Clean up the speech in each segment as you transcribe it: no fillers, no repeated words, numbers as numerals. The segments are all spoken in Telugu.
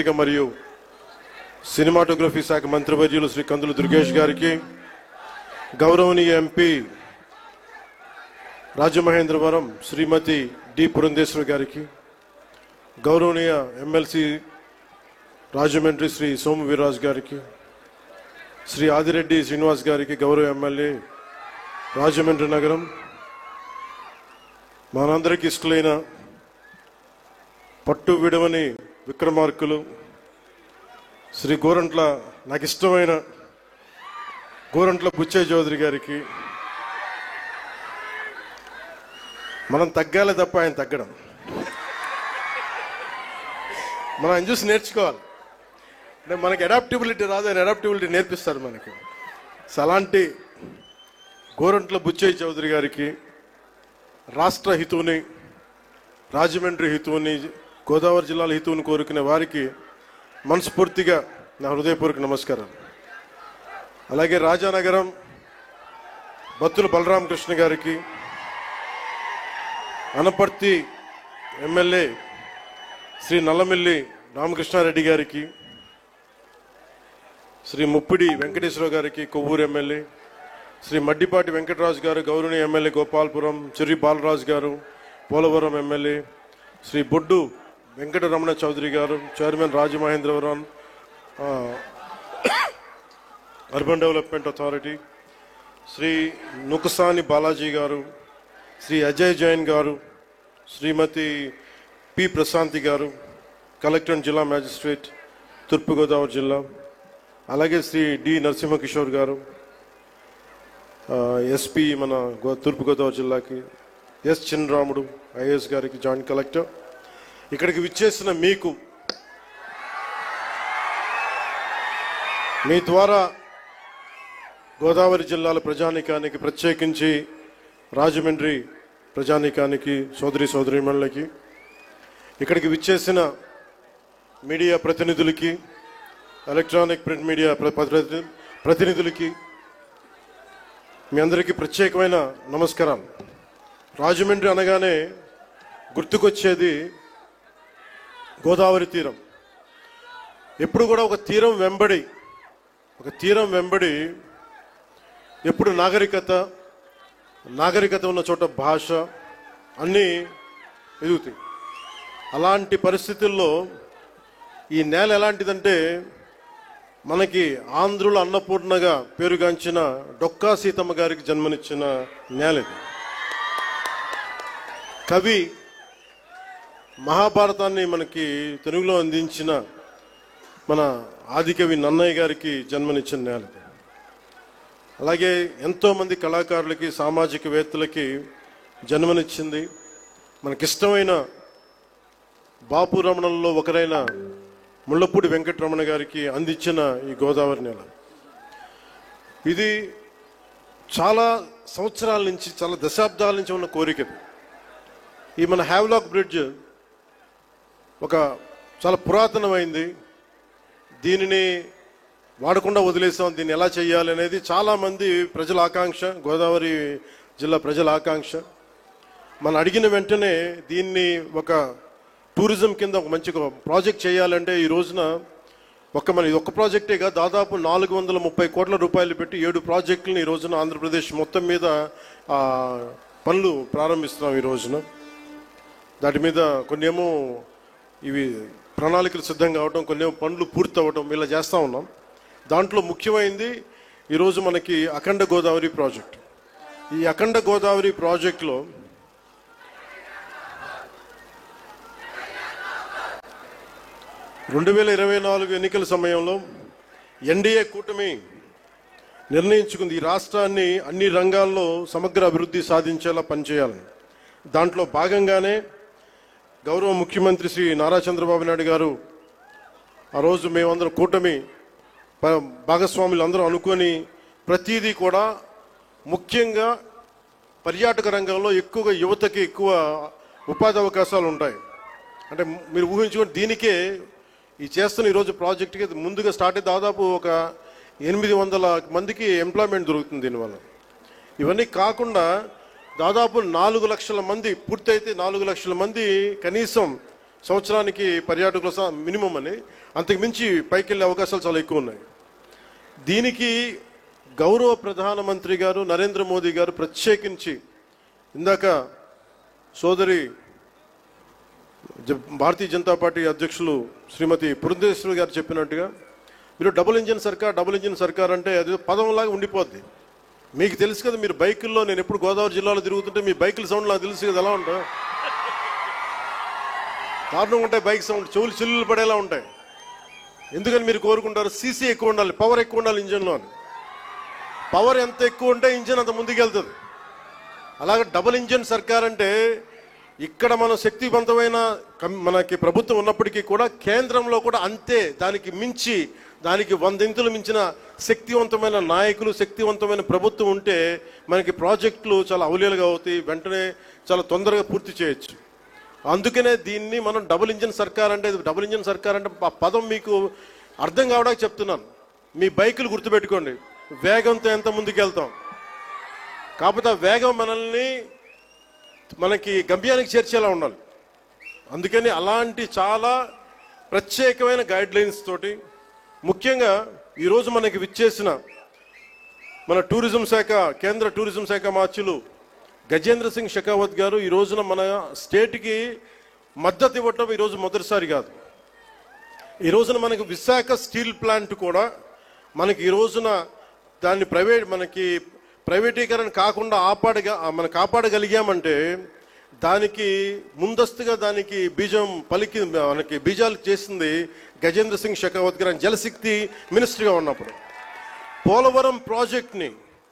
సాంకేతిక మరియు సినిమాటోగ్రఫీ శాఖ మంత్రివర్యులు శ్రీ కందులు దుర్గేష్ గారికి, గౌరవనీయ ఎంపీ రాజమహేంద్రవరం శ్రీమతి డి పురంధేశ్వరి గారికి, గౌరవనీయ ఎమ్మెల్సీ రాజమండ్రి శ్రీ సోము వీర్రాజు గారికి, శ్రీ ఆదిరెడ్డి శ్రీనివాస్ గారికి, గౌరవ ఎమ్మెల్యే రాజమండ్రి నగరం, మనందరికీ ఇష్టలైన పట్టు విడవని విక్రమార్కులు శ్రీ గోరంట్ల, నాకు ఇష్టమైన గోరంట్ల బుచ్చయ్య చౌదరి గారికి, మనం తగ్గాలి తప్ప ఆయన తగ్గడం, మనం ఆయన చూసి నేర్చుకోవాలి. అంటే మనకి అడాప్టబిలిటీ రాదు, ఆయన అడాప్టబిలిటీ నేర్పిస్తారు మనకి. సో అలాంటి గోరంట్ల బుచ్చయ్య చౌదరి గారికి, రాష్ట్ర హితువుని, రాజమండ్రి హితువుని, గోదావరి జిల్లాల హితువుని కోరుకునే వారికి మనస్ఫూర్తిగా నా హృదయపూర్వక నమస్కారం. అలాగే రాజానగరం బత్తుల బలరామకృష్ణ గారికి, అనపర్తి ఎమ్మెల్యే శ్రీ నల్లమిల్లి రామకృష్ణారెడ్డి గారికి, శ్రీ ముప్పిడి వెంకటేశ్వరరావు గారికి, కొవ్వూరు ఎమ్మెల్యే, శ్రీ మడ్డిపాటి వెంకటరాజు గారు, గౌరవనీయ ఎమ్మెల్యే గోపాల్పురం, చెర్రి బాలరాజు గారు, పోలవరం ఎమ్మెల్యే, శ్రీ బొడ్డు వెంకటరమణ చౌదరి గారు, chairman Rajamahendravaram urban development authority, Shri Nukasani Balaji గారు, శ్రీ అజయ్ జైన్ గారు, శ్రీమతి పి ప్రశాంతి గారు, కలెక్టర్ అండ్ జిల్లా మ్యాజిస్ట్రేట్ తూర్పుగోదావరి జిల్లా, అలాగే శ్రీ డి నరసింహకిషోర్ గారు, ఎస్పీ మన తూర్పుగోదావరి జిల్లాకి, ఎస్ చిన్నరాముడు ఐఏఎస్ గారికి, జాయింట్ కలెక్టర్, ఇక్కడికి విచ్చేసిన మీకు, మీ ద్వారా గోదావరి జిల్లాల ప్రజానీకానికి, ప్రత్యేకించి రాజమండ్రి ప్రజానీకానికి, సోదరి సోదరీమణులకి, ఇక్కడికి విచ్చేసిన మీడియా ప్రతినిధులకి, ఎలక్ట్రానిక్ ప్రింట్ మీడియా ప్రతినిధులకి, మీ అందరికీ ప్రత్యేకమైన నమస్కారాలు. రాజమండ్రి అనగానే గుర్తుకొచ్చేది గోదావరి తీరం. ఎప్పుడు కూడా ఒక తీరం వెంబడి ఎప్పుడు నాగరికత ఉన్న చోట భాష అన్నీ ఎదుగుతాయి. అలాంటి పరిస్థితుల్లో ఈ నేల ఎలాంటిదంటే, మనకి ఆంధ్రుల అన్నపూర్ణగా పేరుగాంచిన డొక్కా సీతమ్మ గారికి జన్మనిచ్చిన నేల ఇది. కవి మహాభారతాన్ని మనకి తెలుగులో అందించిన మన ఆదికవి నన్నయ్య గారికి జన్మనిచ్చిన నేల. అలాగే ఎంతోమంది కళాకారులకి, సామాజికవేత్తలకి జన్మనిచ్చింది. మనకిష్టమైన బాపు రమణంలో ఒకరైన ముళ్ళపూడి వెంకటరమణ గారికి అందించిన ఈ గోదావరి నేల. ఇది చాలా సంవత్సరాల నుంచి, చాలా దశాబ్దాల నుంచి ఉన్న కోరిక. ఈ మన హ్యావ్లాక్ బ్రిడ్జ్ ఒక చాలా పురాతనమైంది. దీనిని వాడకుండా వదిలేసాం, దీన్ని ఎలా చేయాలి అనేది చాలామంది ప్రజల ఆకాంక్ష, గోదావరి జిల్లా ప్రజల ఆకాంక్ష. మనం అడిగిన వెంటనే దీన్ని ఒక టూరిజం కింద ఒక మంచి ప్రాజెక్ట్ చేయాలంటే ఈ రోజున ఇది ఒక్క ప్రాజెక్టేగా దాదాపు 430 కోట్ల రూపాయలు పెట్టి 7 ప్రాజెక్టులను ఈ రోజున ఆంధ్రప్రదేశ్ మొత్తం మీద పనులు ప్రారంభిస్తున్నాం. ఈ రోజున దాటి మీద కొన్ని ఏమో ఇవి ప్రణాళికలు సిద్ధం కావడం, కొన్ని ఏమో పనులు పూర్తి అవ్వడం, ఇలా చేస్తూ ఉన్నాం. దాంట్లో ముఖ్యమైనది ఈరోజు మనకి అఖండ గోదావరి ప్రాజెక్ట్. ఈ అఖండ గోదావరి ప్రాజెక్టులో రెండు 2024 ఎన్నికల సమయంలో ఎన్డీఏ కూటమి నిర్ణయించుకుంది, ఈ రాష్ట్రాన్ని అన్ని రంగాల్లో సమగ్ర అభివృద్ధి సాధించేలా పనిచేయాలని. దాంట్లో భాగంగానే గౌరవ ముఖ్యమంత్రి శ్రీ నారా చంద్రబాబు నాయుడు గారు ఆ రోజు మేమందరం కూటమి భాగస్వాములు అందరూ అనుకొని ప్రతిదీ కూడా ముఖ్యంగా పర్యాటక రంగంలో ఎక్కువగా యువతకి ఎక్కువ ఉపాధి అవకాశాలు ఉంటాయి. అంటే మీరు ఊహించుకోండి, దీనికే ఈ చేస్తున్న ఈరోజు ప్రాజెక్టుకి ముందుగా స్టార్ట్ అయ్యి దాదాపు ఒక 800 మందికి ఎంప్లాయ్మెంట్ దొరుకుతుంది దీనివల్ల. ఇవన్నీ కాకుండా దాదాపు 4 లక్షల మంది పూర్తయితే 4 లక్షల మంది కనీసం సంవత్సరానికి పర్యాటకుల మినిమం అని, అంతకు మించి పైకి వెళ్ళే అవకాశాలు చాలా ఎక్కువ ఉన్నాయి. దీనికి గౌరవ ప్రధానమంత్రి గారు నరేంద్ర మోదీ గారు ప్రత్యేకించి ఇందాక సోదరి భారతీయ జనతా పార్టీ అధ్యక్షులు శ్రీమతి పురంధేశ్వరి గారు చెప్పినట్టుగా, మీరు డబుల్ ఇంజిన్ సర్కార్ అంటే అది పదంలాగా ఉండిపోద్ది. మీకు తెలుసు కదా, మీరు బైకుల్లో, నేను ఎప్పుడు గోదావరి జిల్లాలో తిరుగుతుంటే మీ బైకుల సౌండ్ నాకు తెలుసు కదా ఎలా ఉంటాయి, దారుణంగా ఉంటాయి. బైక్ సౌండ్ చెవులు చిల్లులు పడేలా ఉంటాయి. ఎందుకని మీరు కోరుకుంటారు? సీసీ ఎక్కువ ఉండాలి, పవర్ ఎక్కువ ఉండాలి ఇంజన్లో అని. పవర్ ఎంత ఎక్కువ ఉంటే ఇంజన్ అంత ముందుకెళ్తుంది. అలాగే డబుల్ ఇంజిన్ సర్కార్ అంటే ఇక్కడ మనం శక్తివంతమైన మనకి ప్రభుత్వం ఉన్నప్పటికీ కూడా కేంద్రంలో కూడా అంతే, దానికి మించి, దానికి 100 ఇంతులు మించిన శక్తివంతమైన నాయకులు, శక్తివంతమైన ప్రభుత్వం ఉంటే మనకి ప్రాజెక్టులు చాలా అవలీలుగా అవుతాయి, వెంటనే చాలా తొందరగా పూర్తి చేయొచ్చు. అందుకనే దీన్ని మనం డబుల్ ఇంజిన్ సర్కార్ అంటే ఆ పదం మీకు అర్థం కావడానికి చెప్తున్నాను. మీ బైకులు గుర్తుపెట్టుకోండి, వేగంతో ఎంత ముందుకెళ్తాం, కాకపోతే ఆ వేగం మనకి గమ్యానికి చేర్చేలా ఉండాలి. అందుకని అలాంటి చాలా ప్రత్యేకమైన గైడ్ లైన్స్ తోటి, ముఖ్యంగా ఈరోజు మనకి విచ్చేసిన మన టూరిజం శాఖ, కేంద్ర టూరిజం శాఖ మార్చులు గజేంద్ర సింగ్ షెకావత్ గారు ఈ రోజున మన స్టేట్కి మద్దతు ఇవ్వటం ఈరోజు మొదటిసారి కాదు. ఈ రోజున మనకి విశాఖ స్టీల్ ప్లాంట్ కూడా మనకి ఈ రోజున దాన్ని ప్రైవేటీకరణ కాకుండా కాపాడగలిగామంటే దానికి ముందస్తుగా దానికి మనకి బీజాలు చేసింది గజేంద్ర సింగ్ షెకావత్ గారు జలశక్తి మినిస్టర్గా ఉన్నప్పుడు. పోలవరం ప్రాజెక్ట్ని,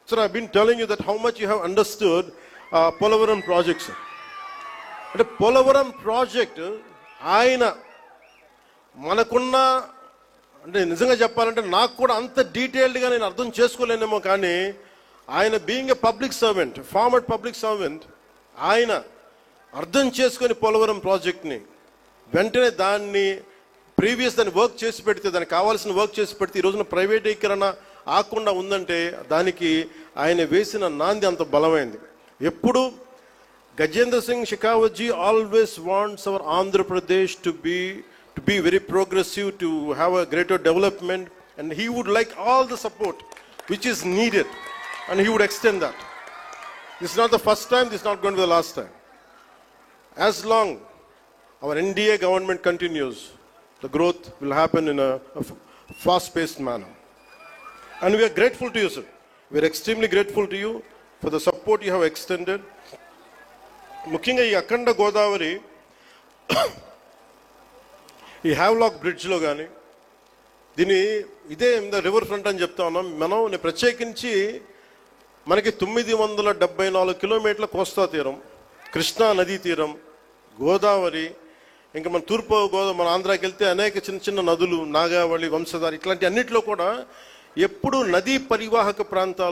sir I been telling you that how much you have understood Polavaram projects. అంటే పోలవరం ప్రాజెక్ట్ ఆయన మనకున్న, అంటే నిజంగా చెప్పాలంటే నాకు కూడా అంత డీటెయిల్డ్గా నేను అర్థం చేసుకోలేనేమో, కానీ ఆయన being a public servant, former public servant, ఆయన అర్థం చేసుకొని పోలవరం ప్రాజెక్ట్ని వెంటనే దాన్ని వర్క్ చేసి పెడితే, దానికి కావాల్సిన వర్క్ చేసి పెడితే ఈ రోజున ప్రైవేటీకరణ ఆకుండా ఉందంటే దానికి ఆయన వేసిన నాంది అంత బలమైంది. ఎప్పుడు Gajendra Singh Shekhawat ji always wants our Andhra Pradesh to be very progressive, to have a greater development, and he would like all the support which is needed, and he would extend that. This is not the first time, this is not going to be the last time. As long our NDA government continues, the growth will happen in a fast-paced manner. And we are grateful to you, sir. We are extremely grateful to you for the support you have extended. ముఖ్యంగా ఈ అఖండ గోదావరి ఈ హ్యావ్లాక్ బ్రిడ్జ్లో కానీ ఇదే రివర్ ఫ్రంట్ అని చెప్తా ఉన్నాం మనం. ప్రత్యేకించి మనకి 974 కిలోమీటర్ల కోస్తా తీరం, కృష్ణా నదీ తీరం, గోదావరి, ఇంకా మన మన ఆంధ్రాకి వెళ్తే అనేక చిన్న చిన్న నదులు, నాగావళి, వంశధార, ఇట్లాంటి అన్నింటిలో కూడా ఎప్పుడు నదీ పరివాహక ప్రాంతాలు